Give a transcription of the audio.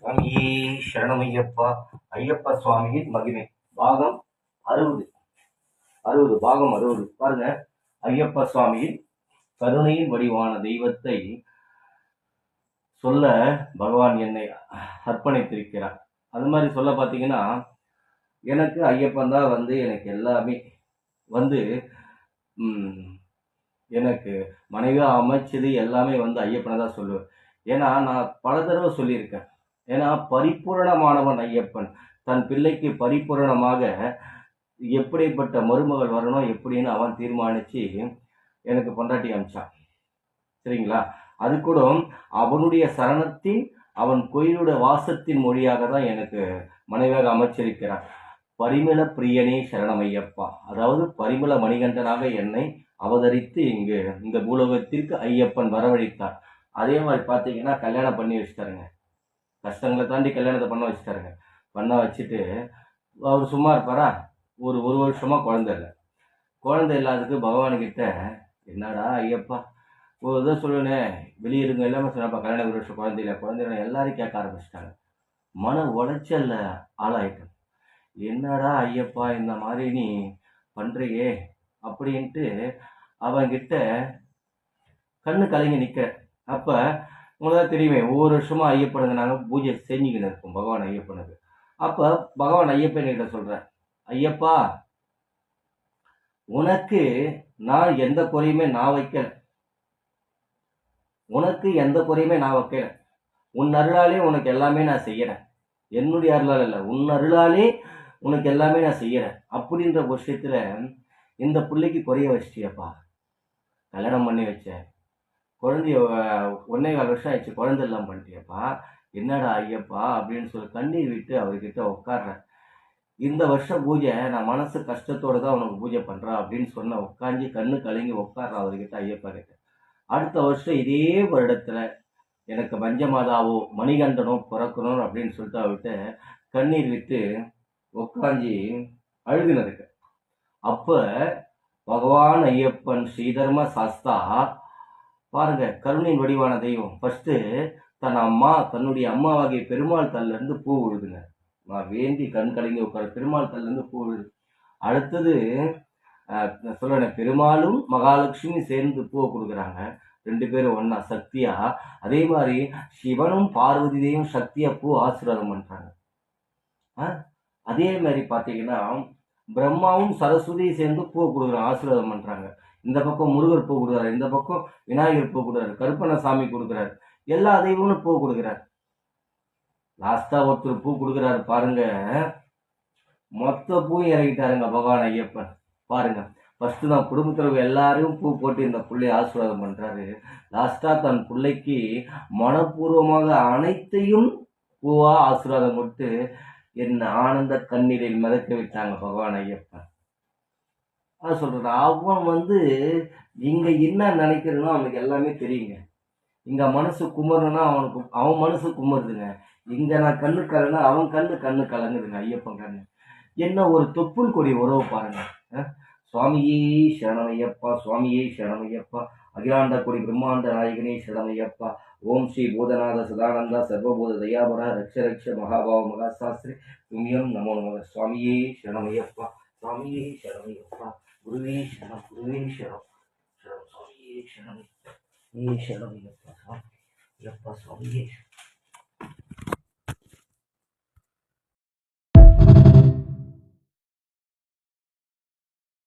சுவாமியே சரணமையப்பா. ஐயப்ப சுவாமியின் மகிமை பாகம் 60. பாகம் 60 பாருங்க. ஐயப்ப சுவாமியின் கருணையின் வடிவான தெய்வத்தை சொல்ல பகவான் என்னை அர்ப்பணித்திருக்கிறார். அது மாதிரி சொல்ல பார்த்தீங்கன்னா, எனக்கு ஐயப்பன் தான் எனக்கு எல்லாமே எனக்கு மனைவியாக அமைச்சது எல்லாமே ஐயப்பனை தான் சொல்லுவேன். ஏன்னா நான் பல தடவை சொல்லியிருக்கேன். ஏன்னா பரிபூரணமானவன் ஐயப்பன். தன் பிள்ளைக்கு பரிபூரணமாக எப்படிப்பட்ட மருமகள் வரணும் எப்படின்னு அவன் தீர்மானிச்சு எனக்கு பொண்டாட்டி அமிச்சான். சரிங்களா? அது கூட அவனுடைய சரணத்தின் அவன் கோயிலுடைய வாசத்தின் மொழியாக தான் எனக்கு மனைவியாக அமைச்சிருக்கிறான். பரிமள பிரியனே சரணமையப்பா. அதாவது பரிமள மணிகண்டனாக என்னை அவதரித்து இங்கு இந்த பூலோகத்திற்கு ஐயப்பன் வரவழைத்தார். அதே மாதிரி பார்த்தீங்கன்னா கல்யாணம் பண்ணி வச்சுட்டாருங்க. கஷ்டங்களை தாண்டி கல்யாணத்தை பண்ண வச்சுட்டாருங்க. பண்ண வச்சுட்டு அவர் சும்மா இருப்பாரா? ஒரு வருஷமா குழந்தை இல்லாததுக்கு பகவான்கிட்ட என்னடா ஐயப்பா ஒரு இதை சொல்லுனே வெளியிருங்க எல்லாமே சொன்னப்பா, கல்யாணம் ஒரு வருஷம் குழந்தையில எல்லாரும் கேட்க ஆரம்பிச்சிட்டாங்க. மன உளைச்சல்ல ஆளாயிட்டேன். என்னடா ஐயப்பா இந்த மாதிரி நீ பண்றியே அப்படின்ட்டு அவன்கிட்ட கண்ணு கலங்கி நிற்க. அப்போ உங்களுக்கு தெரியுமே, ஒவ்வொரு வருஷமா ஐயப்பனுங்க நாங்கள் பூஜை செஞ்சுக்கின்னு இருக்கோம் பகவான் ஐயப்பனுக்கு. அப்போ பகவான் ஐயப்பன் கிட்ட சொல்கிறேன், ஐயப்பா உனக்கு நான் எந்த குறையுமே நான் வைக்கல. உன் அருளாலே உனக்கு எல்லாமே நான் செய்யறேன். என்னுடைய அருளால் இல்லை, உன் அருளாலே உனக்கு எல்லாமே நான் செய்யறேன். அப்படின்ற விஷயத்துல இந்த பிள்ளைக்கு குறைய வச்சிட்டியப்பா. கல்யாணம் பண்ணி வச்ச குழந்தைய 1.25 வருஷம் ஆயிடுச்சு, குழந்தை எல்லாம் பண்ணிட்டியப்பா. என்னடா ஐயப்பா அப்படின்னு சொல்லி கண்ணீர் விட்டு அவர்கிட்ட உட்காடுறேன். இந்த வருஷம் பூஜை நான் மனசு கஷ்டத்தோடு தான் உனக்கு பூஜை பண்ணுறேன் அப்படின்னு சொன்ன உட்காந்து கண்ணு கலங்கி உட்காடுறேன் அவர்கிட்ட ஐயப்பா கிட்ட. அடுத்த வருஷம் இதே வருடத்துல எனக்கு பஞ்சமாதாவோ மணிகண்டனோ பிறக்கணும் அப்படின்னு சொல்லிட்டு அவர்கிட்ட கண்ணீர் விட்டு உட்காந்து அழுதுனதுக்கு. அப்ப பகவான் ஐயப்பன் ஸ்ரீதர்ம சாஸ்தா பாருங்க, கருணையின் வடிவான தெய்வம். ஃபர்ஸ்ட் தன்னுடைய அம்மாவாகிய பெருமாள் தல்ல இருந்து பூ விழுதுங்க. நான் வேண்டி கண் கலங்கி உட்கார பெருமாள் தல்ல இருந்து பூ விழுது. அடுத்தது சொல்றேன், பெருமாளும் மகாலட்சுமி சேர்ந்து பூவை கொடுக்குறாங்க. 2 பேரும் ஒன்னா சக்தியா. அதே மாதிரி சிவனும் பார்வதியையும் சக்தியா பூ ஆசீர்வாதம் பண்றாங்க. அதே மாதிரி பாத்தீங்கன்னா பிரம்மாவும் சரஸ்வதியும் சேர்ந்து பூ கொடுக்குறாங்க, ஆசீர்வாதம் பண்றாங்க. இந்த பக்கம் முருகர் பூ கொடுக்குறாரு, இந்த பக்கம் விநாயகர் பூ கொடுக்குறாரு, கருப்பணசாமி கொடுக்குறாரு, எல்லா தெய்வங்களும் பூ கொடுக்குறாரு. லாஸ்டா ஒருத்தர் பூ கொடுக்குறாரு பாருங்க, மொத்த பூ இறங்கிட்டாருங்க பகவான் ஐயப்பன். பாருங்க, ஃபர்ஸ்ட் தான் குடும்பத்தில் எல்லாரும் பூ போட்டு இந்த பிள்ளைய ஆசீர்வாதம் பண்றாரு. லாஸ்டா தன் பிள்ளைக்கு மனப்பூர்வமாக அனைத்தையும் பூவா ஆசீர்வாதம் கொடுத்து என்ன ஆனந்த கண்ணீரில் மிதக்க விட்டாங்க பகவான் ஐயப்பன். அதான் சொல்றது, அவன் இங்க என்ன நினைக்கிறதுன்னா அவனுக்கு எல்லாமே தெரியுங்க. இங்க மனசு குமரனா அவன் மனசு குமருதுங்க. இங்க நான் கண்ணு கலன்னா அவன் கண்ணு கலங்குதுங்க. ஐயப்பன் கண்ணு என்ன ஒரு தொப்புள் கொடி உறவு பாருங்க. சுவாமியே சரணமையப்பா, சுவாமியே சரணமையப்பா, அகிலாண்ட கொடி பிரம்மாண்ட நாயகனே சரணமையப்பா. ஓம் ஸ்ரீ பூதநாத சதானந்தா சர்வபூத தயாபரா ரக்ஷ ரக்ஷ மகாபாவ மகாசாஸ்திரி துமியம் நமோ நம. சுவாமியே சரணமையப்பா, சுவாமியே சரணமையப்பா, குருவே சரணம், குருவே சரணம், சுவாமியே சரணமையப்பா, சரணமையப்பா, சுவாமியே